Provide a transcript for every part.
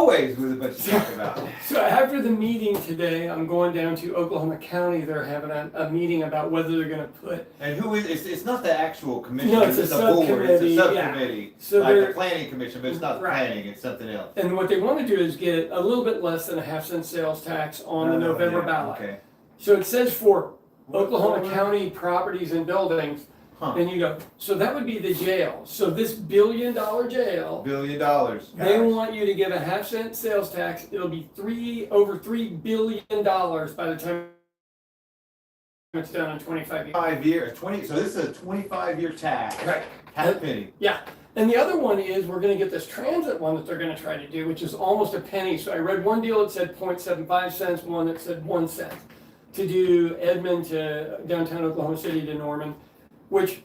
always with a bunch to talk about. So after the meeting today, I'm going down to Oklahoma County. They're having a meeting about whether they're gonna put, And who is, it's not the actual commission, No, it's it's a a board, it's a subcommittee, yeah. subcommittee. So Like the they're- planning commission, but it's not Right. planning, it's something else. and what they wanna do is get a little bit less than a half-cent sales tax on the November Yeah, ballot. Okay. So it says for Oklahoma What? County properties and buildings, Huh, then you go, so that would be the jail. So this $1 billion jail, $1 billion. they Gosh. want you to give a half-cent sales tax. It'll be over $3 billion by the time it's done in 25 years. 5 years, 20, so this is a 25-year tax, Right. half a penny. Yeah, and the other one is we're gonna get this transit one that they're gonna try to do, which is almost a penny. So I read one deal that said 0.75 cents, one that said 1 cent to do Edmond to downtown Oklahoma City to Norman, which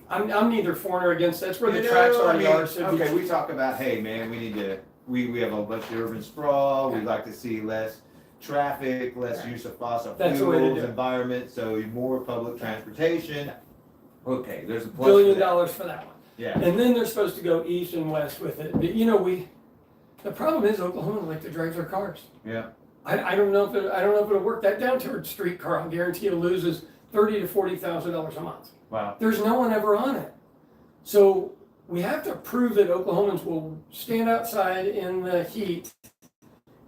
I'm neither for nor against. That's where the You tracks know, I already mean, are. So if you- okay, we talk about, hey, man, we need to, we have a bunch of urban sprawl, we'd Yeah. like to see less traffic, less Right. use of fossil That's the way to fuels, do it. environment, so more public transportation. Okay, there's a $1 plus for billion that. for that one. Yeah, And then they're supposed to go east and west with it. But, you know, the problem is Oklahoma like to drive their cars. yeah, I don't know if it'll work. That downtown streetcar, I'll guarantee you loses $30,000 to $40,000 a month. wow, There's no one ever on it. So we have to prove that Oklahomans will stand outside in the heat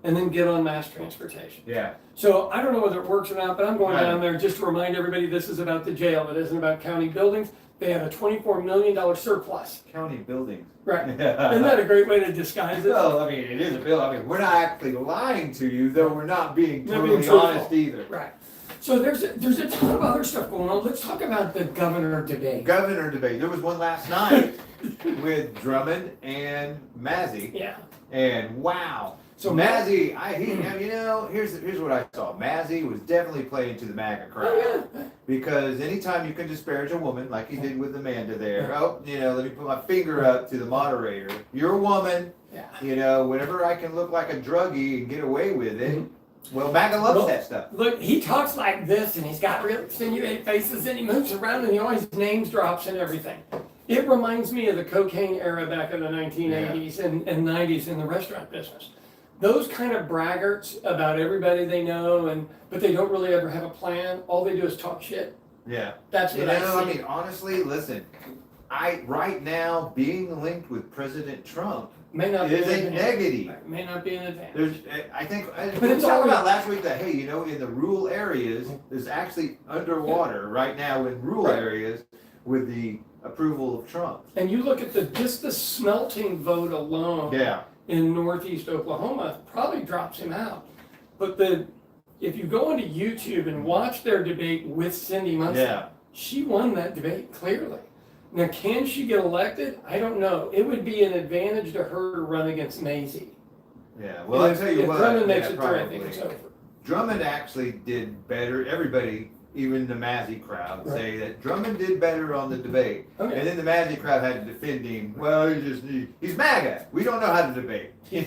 and then get on mass transportation. yeah, So I don't know whether it works or not, but I'm going Right. down there just to remind everybody this is about the jail. It isn't about county buildings. They had a $24 million surplus. county buildings. Right. Isn't that a great way to disguise it? Well, I mean, it is a bill, I mean, we're not actually lying to you, though we're not being Not being totally truthful. honest either. Right. So there's a ton of other stuff going on. Let's talk about the governor debate. Governor debate, there was one last night with Drummond and Massey. Yeah. And wow. So So Mazzy, here's what I saw. Mazzy was definitely playing to the MAGA crowd. Oh, yeah. Because anytime you can disparage a woman, like he did with Amanda there, let me put my finger up to the moderator. You're a woman, Yeah. whenever I can look like a druggie and get away with it, Mhm. well, MAGA loves Well, that stuff. Look, he talks like this, and he's got real insinuating faces, and he moves around, and he always names drops and everything. It reminds me of the cocaine era back in the 1980s and 90s in the restaurant business. Those kind of braggarts about everybody they know, but they don't really ever have a plan. All they do is talk shit. Yeah. That's what I see. mean, honestly, listen, right now, being linked with President Trump May not be is an a advantage. negative. May not be an advantage. There's, I think, But we it's talked always- about last week that, hey, in the rural areas, there's actually underwater right now in rural Right. areas with the approval of Trump. And you look at just the smelting vote alone. Yeah, in northeast Oklahoma probably drops him out. But if you go into YouTube and watch their debate with Cindy Munson, yeah. she won that debate clearly. Now, can she get elected? I don't know. It would be an advantage to her to run against Maisie. Yeah, well, I tell you if what, Drummond makes yeah, it through, I think it's probably. over. Drummond actually did better. Everybody, even the Mazzy crowd, Right. say that Drummond did better on the debate. Okay. And then the Mazzy crowd had to defend him. Well, he's MAGA. We don't know how to debate. So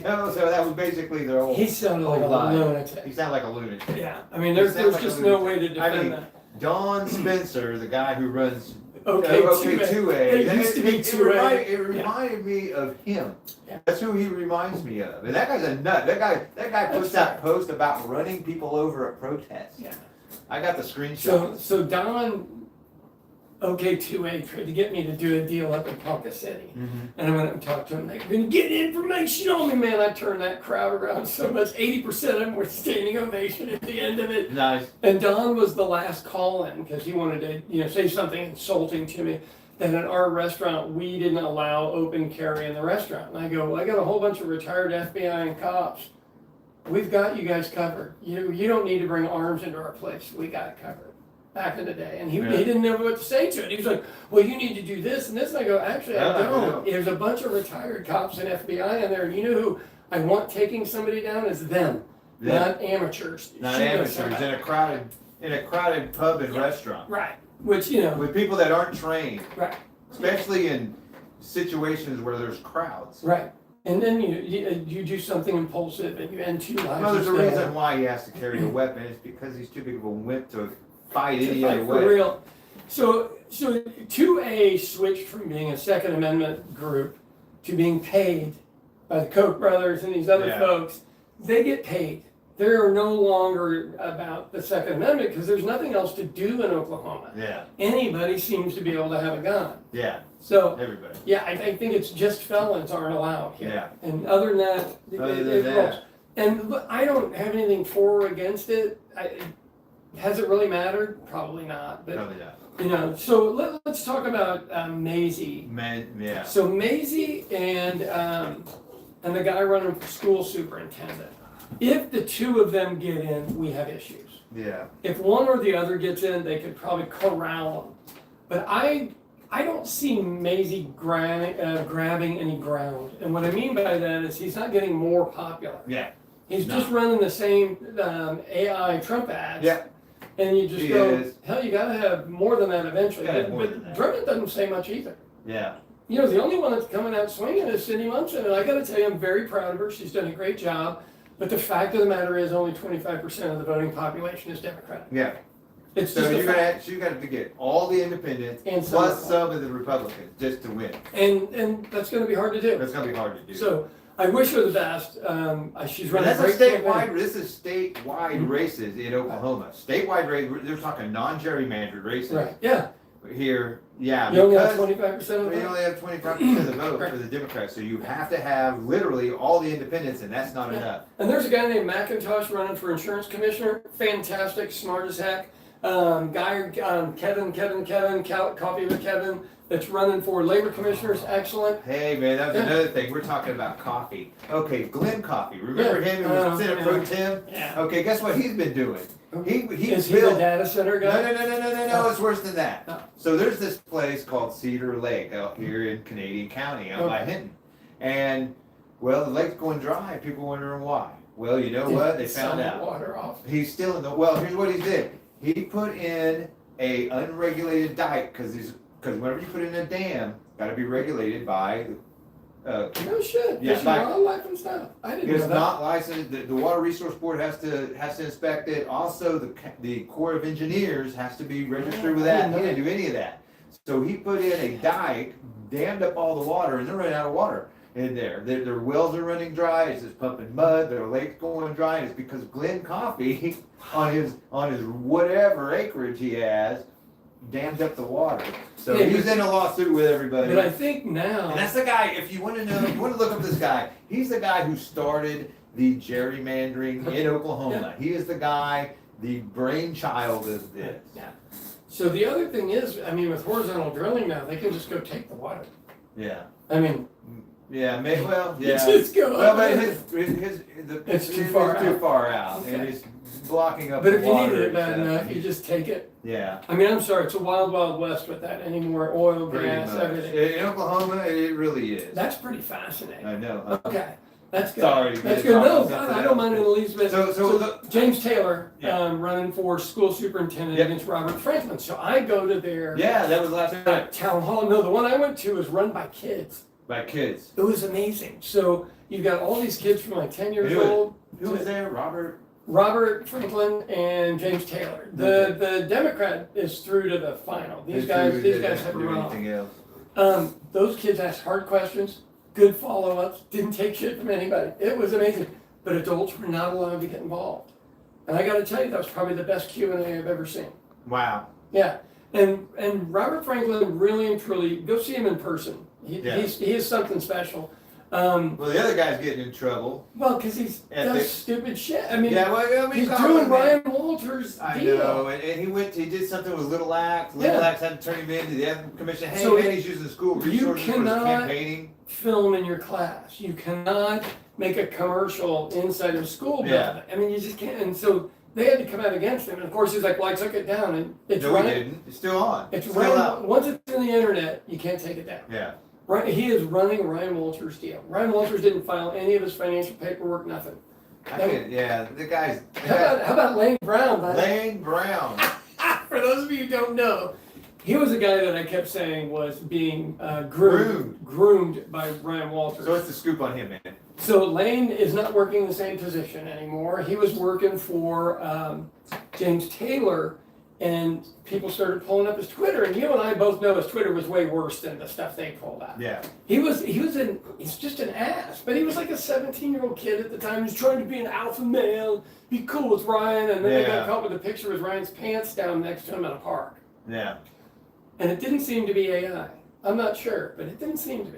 that was basically their whole. He sounded like a lie. lunatic. He sounded like a lunatic. Yeah, I mean, He there's sounds like just a no lunatic. way to I defend mean, that. Don Spencer, the guy who runs Okay, OK2A. It used to be 2A. It reminded me of him. Yeah. That's who he reminds me of. And that guy's a nut. That guy puts that post about running people over at protests. Yeah. I got the screenshot. So Don, OK2A tried to get me to do a deal up in Ponca City. Mhm. And I went up and talked to him, like, been getting information on me, man. I turned that crowd around so much. 80% of them were standing ovation at the end of it. Nice. And Don was the last call-in because he wanted to, say something insulting to me. That at our restaurant, we didn't allow open carry in the restaurant. And I go, well, I got a whole bunch of retired FBI and cops. We've got you guys covered. You don't need to bring arms into our place. We got it covered. Back in the day, and he didn't know what to say to it. He was like, well, you need to do this and this. And I go, actually, I don't. There's a bunch of retired cops and FBI in there, and you know who I want taking somebody down is them, not amateurs. Not Shooting amateurs somebody. in a crowded pub and restaurant Right, which, with people that aren't trained, right, especially in situations where there's crowds. right. And then you do something impulsive and you end two lives. Well, there's a instead. reason why he has to carry a weapon. It's because he's too big of a wimp to fight To any fight other for way. real. So 2A switched from being a Second Amendment group to being paid by the Koch brothers and these other Yeah. folks, they get paid. They're no longer about the Second Amendment because there's nothing else to do in Oklahoma. Yeah, Anybody seems to be able to have a gun. yeah, So, everybody. yeah, I think it's just felons aren't allowed here. Yeah. And other than that, Other than it that. rolls. And look, I don't have anything for or against it. Has it really mattered? Probably not. But, Probably not. you know, so let's talk about Maisie. Man, yeah. So Maisie and the guy running for school superintendent. If the two of them get in, we have issues. Yeah. If one or the other gets in, they could probably corral them. But I don't see Maisie grabbing any ground. And what I mean by that is he's not getting more popular. Yeah. He's No. just running the same AI Trump ads. Yeah. And you just He go, is. hell, you gotta have more than that eventually. Gotta have But, more than that. Drummond doesn't say much either. Yeah. You know, the only one that's coming out swinging is Cindy Munson, and I gotta tell you, I'm very proud of her. She's done a great job. But the fact of the matter is, only 25% of the voting population is Democratic. Yeah. It's So just a you fact. got to get all the independents And some plus of some of the Republicans just to win. And that's gonna be hard to do. That's gonna be hard to do. So I wish her the best. She's But running a that's a great statewide. campaign. This is statewide Mhm. races in Oklahoma. Statewide race. They're talking non-gerrymandered races Right, yeah. here. Yeah, You only have because 25% of the we vote. only have 25% of the vote for the Democrats, so you have to have literally all the independents, and that's not Yeah. enough. And there's a guy named McIntosh running for insurance commissioner. Fantastic, smart as heck. Kevin, Coffee with Kevin, that's running for labor commissioners. Excellent. Hey man, that was Yeah. another thing. We're talking about coffee. Okay, Glenn Coffee. Remember Yeah. him? He was Senate yeah. Pro Tem. Yeah. Okay, guess what he's been doing? He Is he the built. data center No, guy? no. It's worse than that. No. So there's this place called Cedar Lake out here in Canadian County, out by Okay. Hinton, and well, the lake's going dry. People wondering why. Well, you know what? They Sell found the out. water off. He's still in the. Well, here's what he did. He put in a unregulated dike because whenever you put in a dam, got to be regulated by. No shit. Yeah, Fish and like- wildlife and stuff. I didn't know It's that. not licensed. The Water Resource Board has to inspect it. Also, the Corps of Engineers has to be registered with I that. didn't He know didn't do any of that. So he put in a dike, dammed up all the water, and they're running out of water in there. Their wells are running dry. It's just pumping mud. Their lake's going dry. And it's because Glenn Coffee on his whatever acreage he has dammed up the water. So Yeah, he's but- in a lawsuit with everybody. But I think now. And that's the guy, if you want to know, you want to look up this guy, he's the guy who started the gerrymandering in Oklahoma. He is the guy, the brainchild of this. Yeah. So the other thing is, I mean, with horizontal drilling now, they can just go take the water. Yeah. I mean, Yeah, well, you yeah. just go. Well, but It's too far too out. far out, and Okay. it's blocking up But the if you water. needed it and bad stuff. enough, you just take it. Yeah. I mean, I'm sorry, it's a wild, wild west with that anymore. Oil, Pretty gas, much. everything. In Oklahoma, it really is. That's pretty fascinating. I know. Okay, that's good. Sorry, That's yeah, good. No, talking God, something I don't mind in else. the least bit. So the- James Taylor, Yeah. running for school superintendent Yep. against Robert Franklin. So I go to their Yeah, that was last night. town hall. No, the one I went to was run by kids. By kids. It was amazing. So you've got all these kids from like 10 years Who was- old. Who was there? Robert? Robert Franklin and James Taylor. The Democrat is through to the final. These guys have do run off. anything else. Those kids asked hard questions, good follow-ups, didn't take shit from anybody. It was amazing. But adults were not allowed to get involved. And I gotta tell you, that was probably the best Q&A I've ever seen. Wow. Yeah. And Robert Franklin, really and truly, go see him in person. He is something special. Well, the other guy's getting in trouble. Well, because he's Ethics. does stupid shit. I mean, Yeah, well, he's call doing him, Ryan Walters' I deal. know, and he did something with Little Axe. Little Yeah. Axe had to turn him into the ethics commission. Hey, So man, he's using school you resources for his cannot- campaigning. Film in your class. You cannot make a commercial inside of a school building. Yeah. I mean, you just can't. And so they had to come out against him. And of course, he's like, "Well, I took it down." And it's No, he running. didn't. It's still on. It's still running. out. Once it's in the internet, you can't take it down. Yeah. Right? He is running Ryan Walters' deal. Ryan Walters didn't file any of his financial paperwork. Nothing. Yeah, the guy's. How about Lane Brown? man? Lane Brown. For those of you who don't know, he was a guy that I kept saying was being groomed by Ryan Walters. So what's the scoop on him, man? So Lane is not working the same position anymore. He was working for James Taylor And people started pulling up his Twitter, and you and I both know his Twitter was way worse than the stuff they pulled out. Yeah. He's just an ass, but he was like a 17-year-old kid at the time. He's trying to be an alpha male, be cool with Ryan, and then they got caught with a picture with Ryan's pants down next to him at a park. Yeah. And it didn't seem to be AI. I'm not sure, but it didn't seem to be.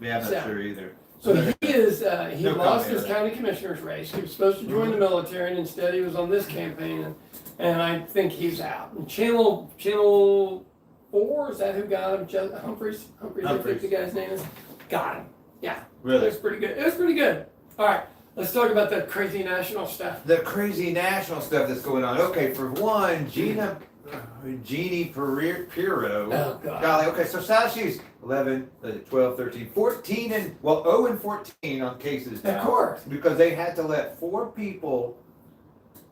Yeah, I'm not sure either. So he No lost his comment. county commissioner's race. He was supposed to join the military, and instead he was on this campaign, and I think he's out. And Channel 4, is that who got him? Humphreys, I think the guy's name is. Got him. Yeah. It Really? was pretty good. It was pretty good. All right, let's talk about that crazy national stuff. The crazy national stuff that's going on. Okay, for one, Jeannie Pirro. Oh, God. Golly, okay, so now she's 11, 12, 13, 14, and 0 and 14 on cases now. Of course. Because they had to let 4 people,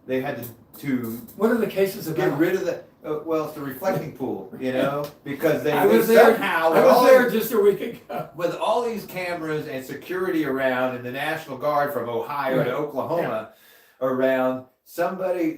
they had to What are the cases about? get rid of the, well, it's the reflecting pool, you know? Because I they was there. somehow, I was there just a week ago. with all these cameras and security around and the National Guard from Ohio to Oklahoma around,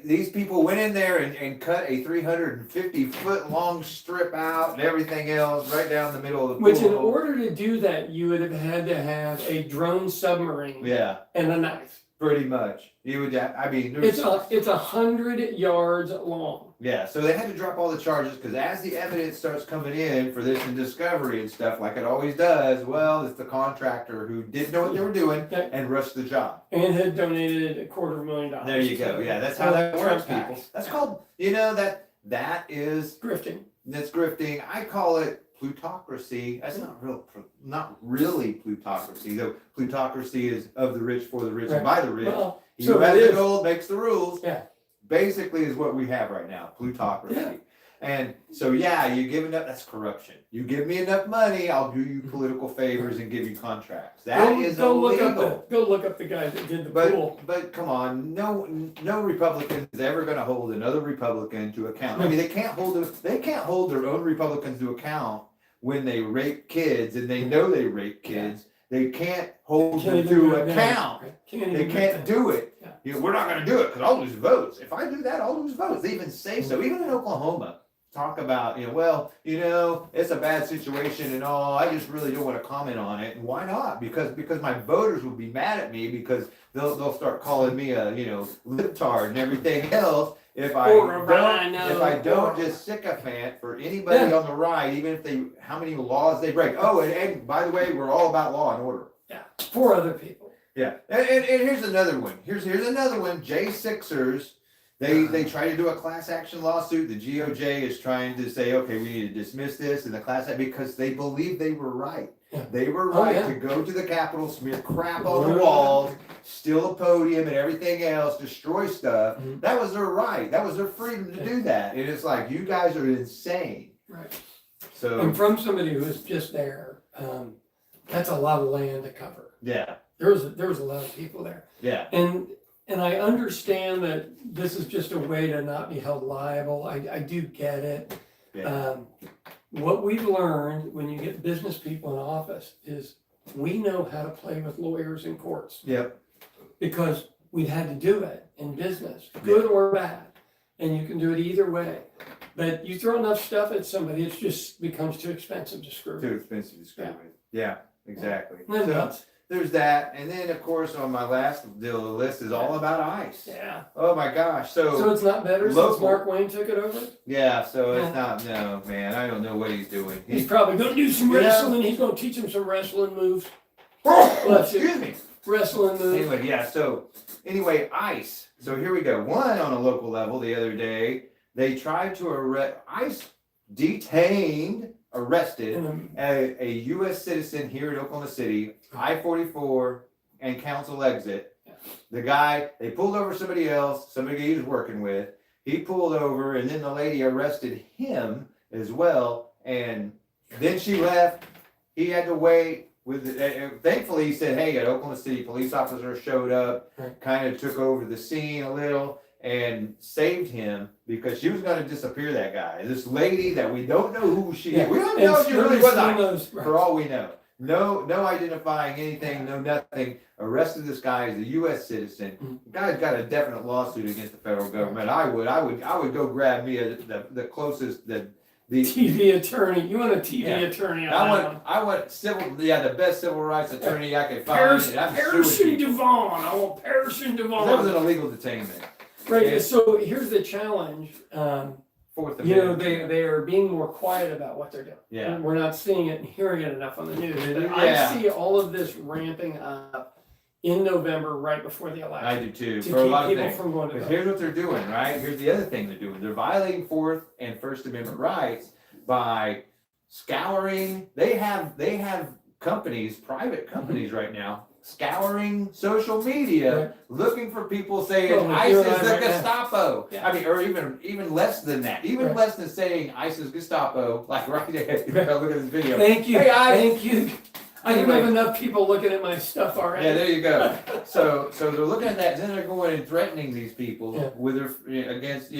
these people went in there and cut a 350-foot long strip out and everything else right down the middle of the pool. Which, in order to do that, you would have had to have a drone submarine Yeah, and a knife. pretty much. You would, I mean, It's 100 yards long. yeah, so they had to drop all the charges because as the evidence starts coming in for this and discovery and stuff, like it always does, well, it's the contractor who didn't know what they were doing and rushed the job. And had donated $250,000. There you go. Yeah, that's how that works, people. That's called, that is, Grifting. that's grifting. I call it plutocracy. That's not really plutocracy, though. Plutocracy is of the rich, for the rich, and by the rich. Well, He so who has it the is. gold makes the rules. Yeah. Basically is what we have right now, plutocracy. Yeah. And so, yeah, you give enough, that's corruption. You give me enough money, I'll do you political favors and give you contracts. That is illegal. Go look up the guy that did the But pool. come on, no Republican is ever going to hold another Republican to account. I mean, they can't hold their own Republicans to account when they rape kids and they know they rape kids. They can't hold them to account. They can't do it. Yeah. We're not going to do it because I'll lose votes. If I do that, I'll lose votes. They even say so. Even in Oklahoma, talk about, it's a bad situation and all. I just really don't want to comment on it. And why not? Because my voters will be mad at me because they'll start calling me a libtard and everything else if I don't just sycophant for anybody on the right, even if how many laws they break. Oh, and by the way, we're all about law and order. Yeah, for other people. Yeah, and here's another one. Here's another one. J6ers. They try to do a class action lawsuit. The GOJ is trying to say, okay, we need to dismiss this in the class action because they believe they were right. Yeah. They were right to go to the Capitol, smear crap on the walls, steal a podium and everything else, destroy stuff. Mhm. That was their right. That was their freedom to do that. And it's like, you guys are insane. Right. So And from somebody who was just there, that's a lot of land to cover. yeah, There was a lot of people there. yeah, And I understand that this is just a way to not be held liable. I do get it. yeah. What we've learned when you get business people in office is we know how to play with lawyers in courts Yep. because we've had to do it in business, good or bad. And you can do it either way. But you throw enough stuff at somebody, it just becomes too expensive to screw. Too expensive to screw with. Yeah, exactly. Then So, nuts. there's that, and then of course on my last deal of the list is all about ICE. Yeah. Oh my gosh! So it's not better since local- Mark Wayne took it over? Yeah, so Yeah. it's not. No, man, I don't know what he's doing. He's probably gonna do some Yeah. wrestling. He's gonna teach him some wrestling moves. Excuse me. Wrestling moves. Anyway, yeah. So anyway, ICE. So here we go. One on a local level the other day, they tried to ICE arrested And, a U.S. citizen here in Oklahoma City, I-44 and Council exit. Yeah. The guy, they pulled over somebody else, somebody he was working with. He pulled over, and then the lady arrested him as well. And then she left. He had to wait. Thankfully, he said, "Hey, an Oklahoma City police officer showed up, Right. kind of took over the scene a little." And saved him because she was going to disappear that guy. This lady that we don't know who she is. We don't know if she really was ICE, for all we know. No identifying anything, no nothing. Arrested this guy as a U.S. citizen. The guy's got a definite lawsuit against the federal government. I would go grab me the closest the TV attorney. You want a TV Yeah. attorney on that one. I want the best civil rights attorney I could find. Paris, and I'm Paris suing and people. Devon. I want Paris and That was Devon. an illegal detainment. Right. Yeah. So here's the challenge. Fourth You know, Amendment. they are being more quiet about what they're doing. Yeah. And we're not seeing it and hearing it enough on the news. But Yeah. I see all of this ramping up in November, right before the election, I do too. to For a lot keep of people things. from going to Because vote. here's what they're doing, right? Here's the other thing they're doing. They're violating Fourth and First Amendment rights by scouring. They have companies, private companies right now, scouring social media, Right. looking for people saying Well, like you ISIS and I the right now. Gestapo. Yeah. I mean, or even less than that. Even Right. less than saying ISIS Gestapo. Like right there. You gotta look at this video. Thank you. Hey, Thank you. I don't Anyway. have enough people looking at my stuff already. Yeah, there you go. So they're looking at that, then they're going and threatening these people Yeah. with their against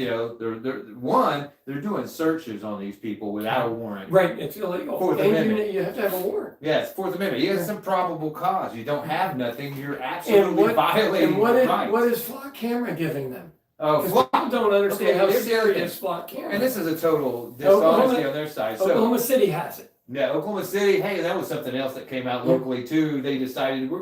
they're doing searches on these people without a warrant. Right, it's illegal. Fourth And Amendment. you have to have a warrant. Yes, Fourth Amendment. You Yeah. have some probable cause. You don't have nothing. You're And absolutely violating what rights. what is flock camera giving them? Oh, Because people don't understand Okay, how here's the other serious flock camera and this is a total Oklahoma- dishonesty on their side. So Oklahoma City has it. yeah, Oklahoma City. Hey, that was something else that came out locally too. They decided we're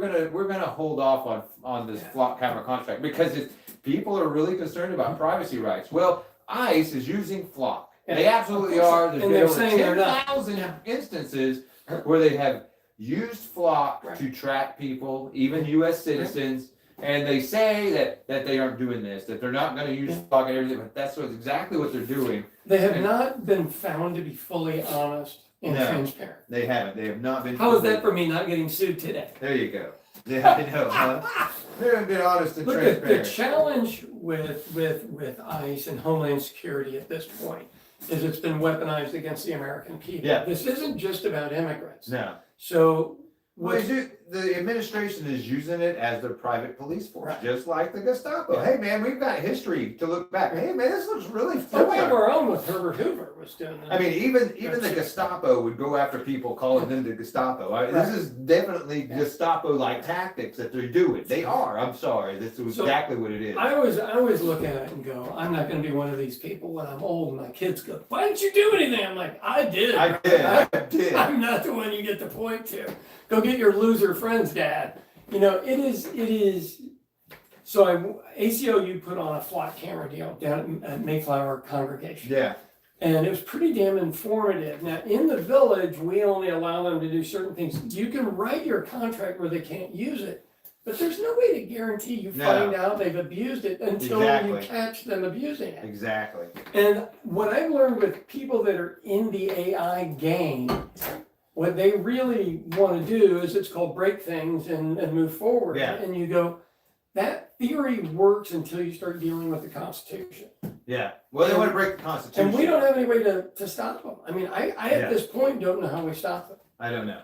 gonna hold off on this Yeah. flock camera contract because people are really concerned about privacy rights. Well, ICE is using flock. They Yeah, absolutely of course. are. There's And been they're over saying they're not. 10,000 Yeah. instances where they have used flock Right. to track people, even U.S. citizens. And they say that they aren't doing this, that they're not going to use Yeah. flock and everything, but that's exactly what they're doing. They have And- not been found to be fully honest and No. transparent. They haven't. They have not been. How is that for me not getting sued today? There you go. Yeah, I know, huh? They haven't been honest and Look, the transparent. challenge with ICE and Homeland Security at this point is it's been weaponized against the American people. Yeah. This isn't just about immigrants. No. So Well, what, the administration is using it as their private police force, Right. just like the Gestapo. Yeah. Hey, man, we've got history to look back. Hey, man, this looks really we familiar. have our own with Herbert Hoover was doing that. I mean, even the Gestapo would go after people calling them the Gestapo. This Right. is definitely Yeah. Gestapo-like tactics that they're doing. They are. I'm sorry. This is So, exactly what it is. I always look at it and go, I'm not going to be one of these people when I'm old and my kids go, why didn't you do anything? I'm like, I did. I did. I did. I'm not the one you get to point to. Go get your loser friends, Dad. You know, it is. So ACLU put on a flock camera deal down at Mayflower Congregation. Yeah. And it was pretty damn informative. Now, in the village, we only allow them to do certain things. You can write your contract where they can't use it, but there's no way to guarantee you No. find out they've abused it until you Exactly. catch them abusing it. Exactly. And what I've learned with people that are in the AI game, what they really want to do is it's called break things and move forward. Yeah. And you go, that theory works until you start dealing with the Constitution. Yeah. Well, they want to break the Constitution. And we don't have any way to stop them. I mean, I Yeah. at this point don't know how we stop them. I don't know.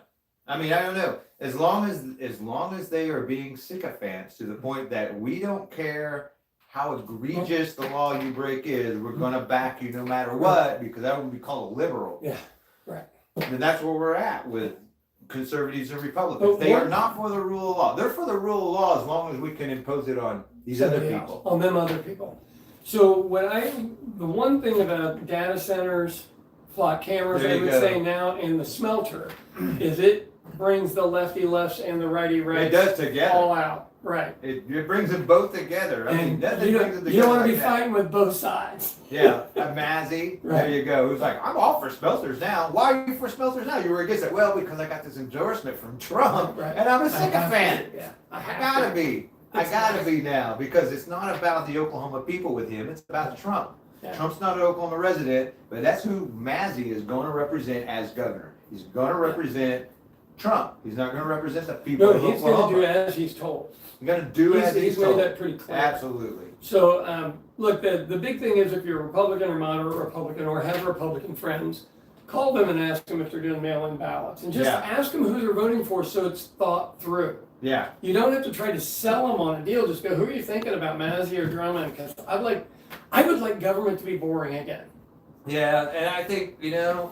I mean, I don't know. As long as they are being sycophants to the point that we don't care how egregious the law you break is, we're gonna back you no matter what, because that would be called a liberal. Yeah, right. And that's where we're at with conservatives and Republicans. But They are what- not for the rule of law. They're for the rule of law as long as we can impose it on these other Somebody else, people. on them other people. So the one thing about data centers, flock cameras, There I you would go. say now in the smelter, is it brings the lefty lefts and the righty It rights does together. all out. Right. It brings them both together. I mean, And nothing you brings them don't want together to be like that. fighting with both sides. Yeah, Mazzy, there Right. you go. Who's like, I'm all for smelters now. Why are you for smelters now? You were against it. Well, because I got this endorsement from Trump, Right. and I'm a I have sycophant. to, yeah. I have gotta to. be. I It's gotta nice. be now because it's not about the Oklahoma people with him. It's about Trump. Yeah. Trump's not an Oklahoma resident, but that's who Mazzy is going to represent as governor. He's going to represent Trump. He's not going to represent the people No, of he's going to do Oklahoma. as he's told. He's going to do as he's made told. that pretty clear. Absolutely. So, look, the big thing is if you're a Republican or moderate Republican or have Republican friends, call them and ask them if they're doing mail-in ballots. And just Yeah. ask them who they're voting for so it's thought through. Yeah. You don't have to try to sell them on a deal. Just go, who are you thinking about, Mazzy or Drummond? Because I would like government to be boring again. Yeah, and I think,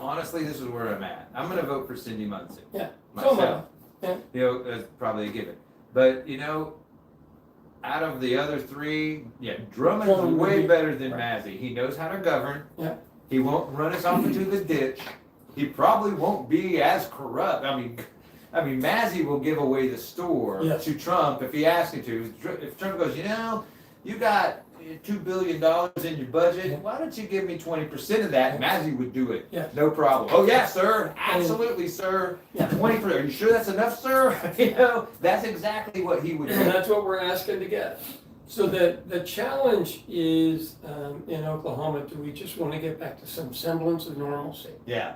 honestly, this is where I'm at. I'm going to vote for Cindy Munson. Yeah. myself. Yeah. You know, that's probably a given. But, you know, out of the other three, yeah, Drummond's Drummond would way be- better than right. Mazzy. He knows how to govern. Yeah. He won't run us off into the ditch. He probably won't be as corrupt. I mean, Mazzy will give away the store Yes. to Trump if he asks him to. If Trump goes, you know, you got $2 billion in your budget. Yeah. Why don't you give me 20% of that? Mazzy would do it. Yeah. No problem. Oh yeah, sir. Absolutely, sir. Yeah. 20%. Are you sure that's enough, sir? You know, that's exactly what he would And do. that's what we're asking to get. So the challenge is, in Oklahoma, do we just want to get back to some semblance of normalcy? Yeah.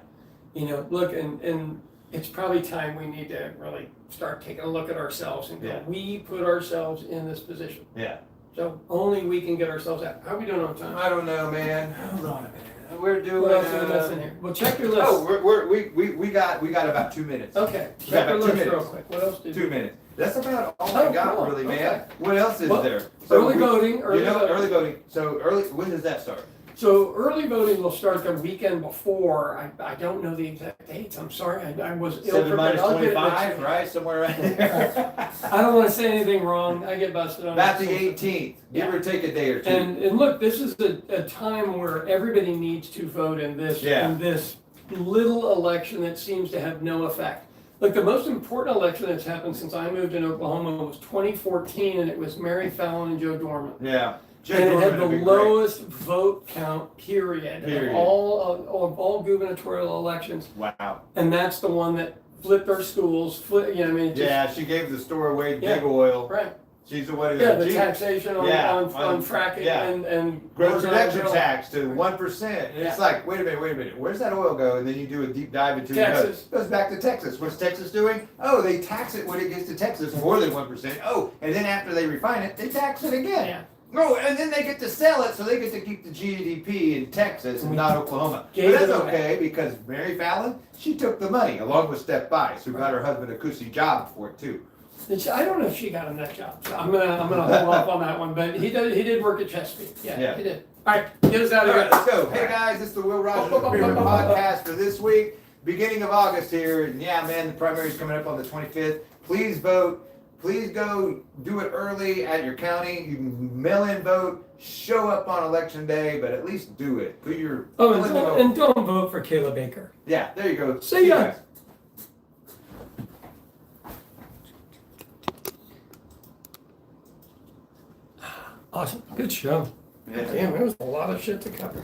You know, look, and it's probably time we need to really start taking a look at ourselves and go, Yeah. we put ourselves in this position. Yeah. So only we can get ourselves out. How are we doing on time? I don't know, man. Hold on a minute. We're doing. What else is missing here? Well, check your list. Oh, we got about 2 minutes. Okay, We got check your about 2 list real minutes. quick. What else do 2 minutes. That's about all Oh, I got, cool. really, man. Okay. What else is Well, there? early voting, You know, early voting. So early. When does that start? So early voting will start the weekend before. I don't know the exact dates. I'm sorry. I was ill 7 prepared. minus I'll get it 25, next week. right? Somewhere around there. I don't want to say anything wrong. I get busted on About that. the 18th. Give or take a day or two. And look, this is a time where everybody needs to vote in this Yeah. little election that seems to have no effect. Look, the most important election that's happened since I moved in Oklahoma was 2014, and it was Mary Fallon and Joe Dorman. Yeah. And it had the Dorman would be great. lowest vote count, period, Period. of all gubernatorial elections. Wow. And that's the one that flipped our schools, I mean, just, Yeah, she gave the store away Yeah. big oil. right. She's the one who Yeah, the taxation on, Yeah, on fracking yeah. and. gross horizontal production drilling. tax to 1%. Yeah. It's like, wait a minute, where's that oil go? And then you do a deep dive into Texas. it. Goes back to Texas. What's Texas doing? Oh, they tax it when it gets to Texas more than 1%. Oh, and then after they refine it, they tax it again. Yeah. Oh, and then they get to sell it, so they get to keep the GDP in Texas and not Oklahoma. But Gave that's it away. okay because Mary Fallon, she took the money along with Steph Bice, who got her husband a cushy job for it too. I don't know if she got a nut job. So I'm gonna hold off on that one, but he did work at Chesapeake. Yeah, Yeah. he did. All right, get us out All of right, here. let's go. Hey guys, this is the Will Rogers Premier Podcast for this week, beginning of August here. And yeah, man, the primary is coming up on the 25th. Please vote. Please go do it early at your county. You can mail-in vote, show up on election day, but at least do it. Put your Oh, fill in the vote. and don't vote for Kayla Baker. Yeah, there you go. See you ya. guys. Awesome. Good show. Yeah. Damn, there was a lot of shit to cover.